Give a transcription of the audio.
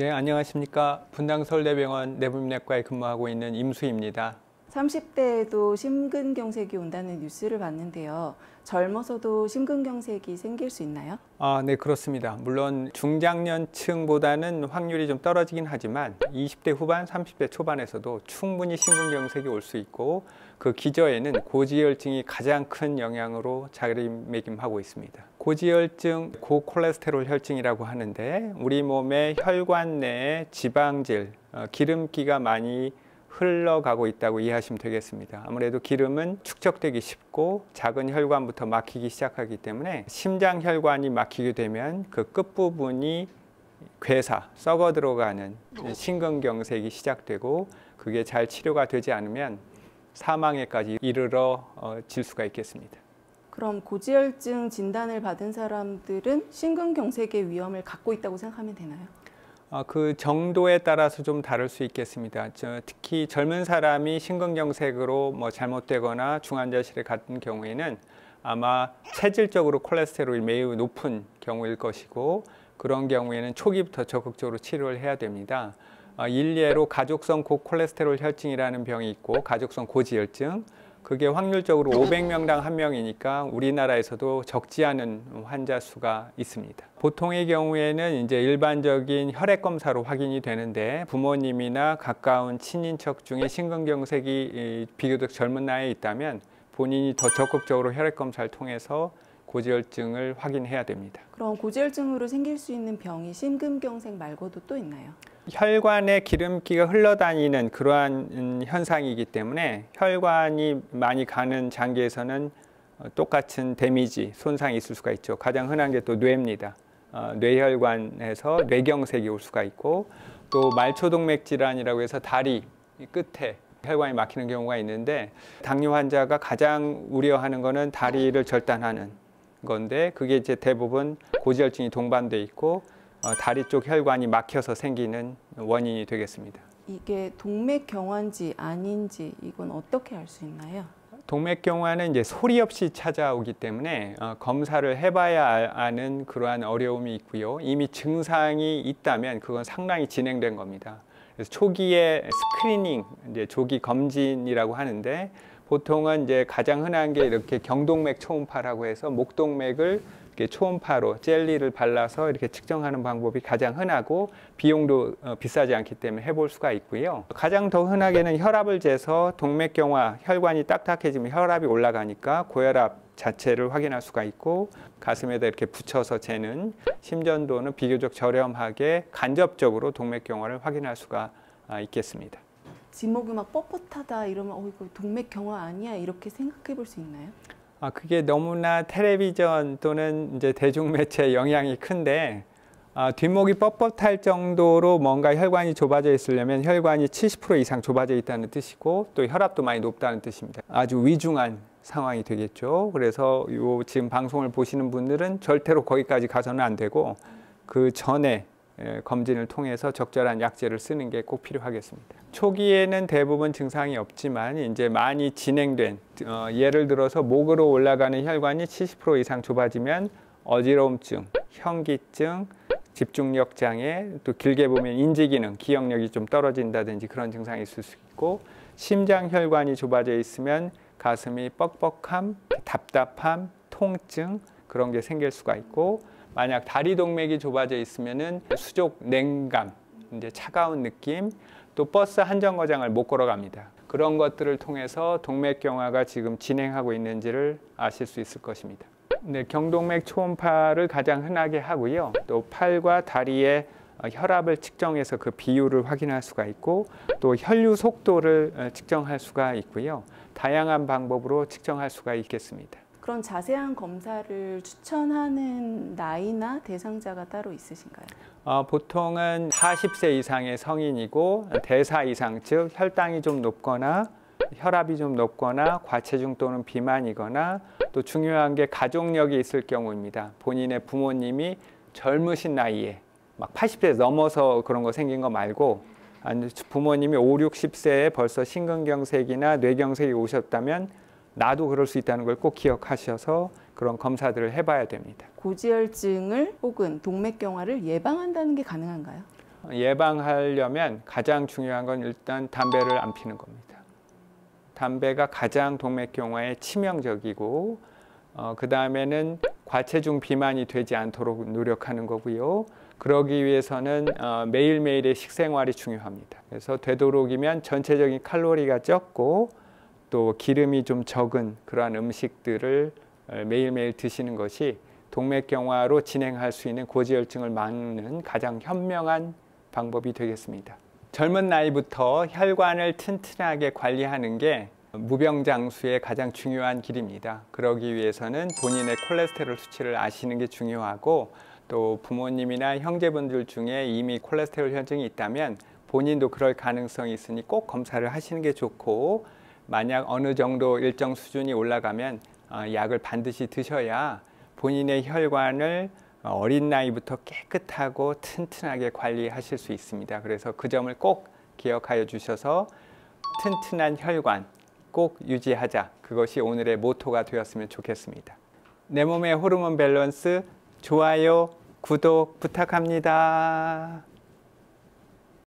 네, 안녕하십니까. 분당서울대병원 내분비내과에 근무하고 있는 임수입니다. 30대에도 심근경색이 온다는 뉴스를 봤는데요. 젊어서도 심근경색이 생길 수 있나요? 네, 그렇습니다. 물론 중장년층보다는 확률이 좀 떨어지긴 하지만 20대 후반, 30대 초반에서도 충분히 심근경색이 올 수 있고 그 기저에는 고지혈증이 가장 큰 영향으로 자리매김하고 있습니다. 고지혈증, 고콜레스테롤 혈증이라고 하는데 우리 몸의 혈관 내에 지방질, 기름기가 많이 흘러가고 있다고 이해하시면 되겠습니다. 아무래도 기름은 축적되기 쉽고 작은 혈관부터 막히기 시작하기 때문에 심장 혈관이 막히게 되면 그 끝부분이 괴사, 썩어 들어가는 심근경색이 시작되고 그게 잘 치료가 되지 않으면 사망에까지 이르러질 수가 있겠습니다. 그럼 고지혈증 진단을 받은 사람들은 심근경색의 위험을 갖고 있다고 생각하면 되나요? 그 정도에 따라서 좀 다를 수 있겠습니다. 특히 젊은 사람이 심근경색으로 잘못되거나 중환자실에 갔던 경우에는 아마 체질적으로 콜레스테롤이 매우 높은 경우일 것이고 그런 경우에는 초기부터 적극적으로 치료를 해야 됩니다. 일례로 가족성 고콜레스테롤 혈증이라는 병이 있고 가족성 고지혈증, 그게 확률적으로 500명당 1명이니까 우리나라에서도 적지 않은 환자 수가 있습니다. 보통의 경우에는 이제 일반적인 혈액 검사로 확인이 되는데 부모님이나 가까운 친인척 중에 심근경색이 비교적 젊은 나이에 있다면 본인이 더 적극적으로 혈액 검사를 통해서 고지혈증을 확인해야 됩니다. 그럼 고지혈증으로 생길 수 있는 병이 심근경색 말고도 또 있나요? 혈관에 기름기가 흘러다니는 그러한 현상이기 때문에 혈관이 많이 가는 장기에서는 똑같은 데미지, 손상이 있을 수가 있죠. 가장 흔한 게 또 뇌입니다. 뇌혈관에서 뇌경색이 올 수가 있고 또 말초동맥 질환이라고 해서 다리 끝에 혈관이 막히는 경우가 있는데 당뇨 환자가 가장 우려하는 거는 다리를 절단하는 건데 그게 이제 대부분 고지혈증이 동반돼 있고 다리 쪽 혈관이 막혀서 생기는 원인이 되겠습니다. 이게 동맥경화인지 아닌지 이건 어떻게 알 수 있나요? 동맥경화는 이제 소리 없이 찾아오기 때문에 검사를 해봐야 아는 그러한 어려움이 있고요. 이미 증상이 있다면 그건 상당히 진행된 겁니다. 그래서 초기에 스크리닝, 이제 조기 검진이라고 하는데 보통은 이제 가장 흔한 게 이렇게 경동맥 초음파라고 해서 목동맥을 이렇게 초음파로 젤리를 발라서 이렇게 측정하는 방법이 가장 흔하고 비용도 비싸지 않기 때문에 해볼 수가 있고요. 가장 더 흔하게는 혈압을 재서 동맥경화, 혈관이 딱딱해지면 혈압이 올라가니까 고혈압 자체를 확인할 수가 있고 가슴에다 이렇게 붙여서 재는 심전도는 비교적 저렴하게 간접적으로 동맥경화를 확인할 수가 있겠습니다. 뒷목이 막 뻣뻣하다 이러면 이거 동맥경화 아니야 이렇게 생각해 볼 수 있나요? 그게 너무나 텔레비전 또는 이제 대중매체의 영향이 큰데 뒷목이 뻣뻣할 정도로 뭔가 혈관이 좁아져 있으려면 혈관이 70% 이상 좁아져 있다는 뜻이고 또 혈압도 많이 높다는 뜻입니다. 아주 위중한 상황이 되겠죠. 그래서 지금 방송을 보시는 분들은 절대로 거기까지 가서는 안 되고 그 전에 검진을 통해서 적절한 약제를 쓰는 게 꼭 필요하겠습니다. 초기에는 대부분 증상이 없지만 이제 많이 진행된 예를 들어서 목으로 올라가는 혈관이 70% 이상 좁아지면 어지러움증, 현기증, 집중력 장애, 또 길게 보면 인지기능, 기억력이 좀 떨어진다든지 그런 증상이 있을 수 있고 심장 혈관이 좁아져 있으면 가슴이 뻑뻑함, 답답함, 통증 그런 게 생길 수가 있고 만약 다리 동맥이 좁아져 있으면은 수족 냉감, 이제 차가운 느낌, 또 버스 한 정거장을 못 걸어갑니다. 그런 것들을 통해서 동맥경화가 지금 진행하고 있는지를 아실 수 있을 것입니다. 네, 경동맥 초음파를 가장 흔하게 하고요. 또 팔과 다리의 혈압을 측정해서 그 비율을 확인할 수가 있고 또 혈류 속도를 측정할 수가 있고요. 다양한 방법으로 측정할 수가 있겠습니다. 그런 자세한 검사를 추천하는 나이나 대상자가 따로 있으신가요? 보통은 40세 이상의 성인이고 대사 이상, 즉 혈당이 좀 높거나 혈압이 좀 높거나 과체중 또는 비만이거나 또 중요한 게 가족력이 있을 경우입니다. 본인의 부모님이 젊으신 나이에 막 80세 넘어서 그런 거 생긴 거 말고 부모님이 5, 60세에 벌써 심근경색이나 뇌경색이 오셨다면 나도 그럴 수 있다는 걸 꼭 기억하셔서 그런 검사들을 해봐야 됩니다. 고지혈증을 혹은 동맥경화를 예방한다는 게 가능한가요? 예방하려면 가장 중요한 건 일단 담배를 안 피는 겁니다. 담배가 가장 동맥경화에 치명적이고 그 다음에는 과체중 비만이 되지 않도록 노력하는 거고요. 그러기 위해서는 매일매일의 식생활이 중요합니다. 그래서 되도록이면 전체적인 칼로리가 적고 또 기름이 좀 적은 그러한 음식들을 매일매일 드시는 것이 동맥경화로 진행할 수 있는 고지혈증을 막는 가장 현명한 방법이 되겠습니다. 젊은 나이부터 혈관을 튼튼하게 관리하는 게 무병장수의 가장 중요한 길입니다. 그러기 위해서는 본인의 콜레스테롤 수치를 아시는 게 중요하고 또 부모님이나 형제분들 중에 이미 콜레스테롤 혈증이 있다면 본인도 그럴 가능성이 있으니 꼭 검사를 하시는 게 좋고 만약 어느 정도 일정 수준이 올라가면 약을 반드시 드셔야 본인의 혈관을 어린 나이부터 깨끗하고 튼튼하게 관리하실 수 있습니다. 그래서 그 점을 꼭 기억하여 주셔서 튼튼한 혈관 꼭 유지하자. 그것이 오늘의 모토가 되었으면 좋겠습니다. 내 몸의 호르몬 밸런스 좋아요, 구독 부탁합니다.